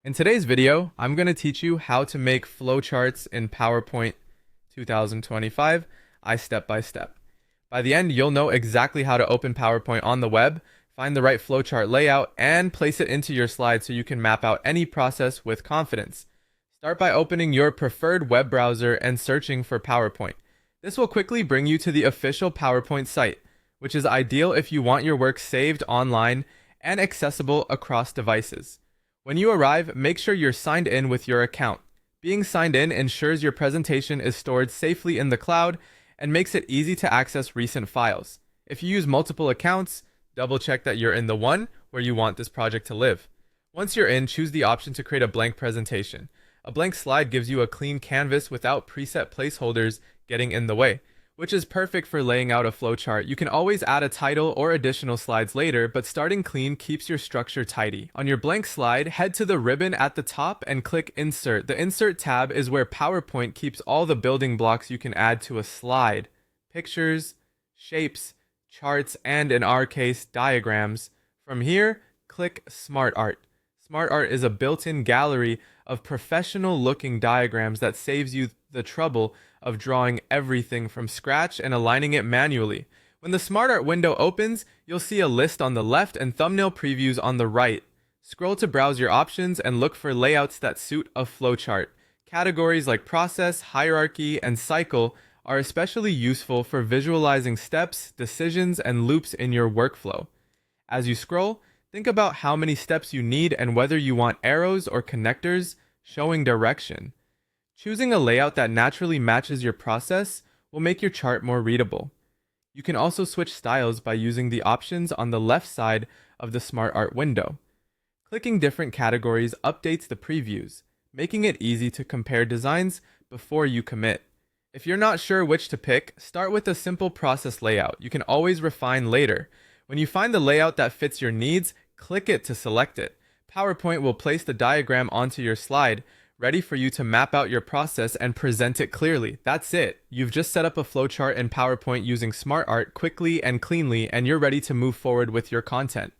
In today's video, I'm going to teach you how to make flowcharts in PowerPoint 2025, step by step. By the end, you'll know exactly how to open PowerPoint on the web, find the right flowchart layout, and place it into your slide so you can map out any process with confidence. Start by opening your preferred web browser and searching for PowerPoint. This will quickly bring you to the official PowerPoint site, which is ideal if you want your work saved online and accessible across devices. When you arrive, make sure you're signed in with your account. Being signed in ensures your presentation is stored safely in the cloud and makes it easy to access recent files. If you use multiple accounts, double check that you're in the one where you want this project to live. Once you're in, choose the option to create a blank presentation. A blank slide gives you a clean canvas without preset placeholders getting in the way, which is perfect for laying out a flowchart. You can always add a title or additional slides later, but starting clean keeps your structure tidy. On your blank slide, head to the ribbon at the top and click Insert. The Insert tab is where PowerPoint keeps all the building blocks you can add to a slide: pictures, shapes, charts, and in our case, diagrams. From here, click Smart Art. Smart Art is a built-in gallery of professional-looking diagrams that saves you the trouble of drawing everything from scratch and aligning it manually. When the Smart Art window opens, you'll see a list on the left and thumbnail previews on the right. Scroll to browse your options and look for layouts that suit a flowchart. Categories like process, hierarchy, and cycle are especially useful for visualizing steps, decisions, and loops in your workflow. As you scroll, think about how many steps you need and whether you want arrows or connectors showing direction. Choosing a layout that naturally matches your process will make your chart more readable. You can also switch styles by using the options on the left side of the Smart Art window. Clicking different categories updates the previews, making it easy to compare designs before you commit. If you're not sure which to pick, start with a simple process layout. You can always refine later. When you find the layout that fits your needs, click it to select it. PowerPoint will place the diagram onto your slide, ready for you to map out your process and present it clearly. That's it. You've just set up a flowchart in PowerPoint using Smart Art quickly and cleanly, and you're ready to move forward with your content.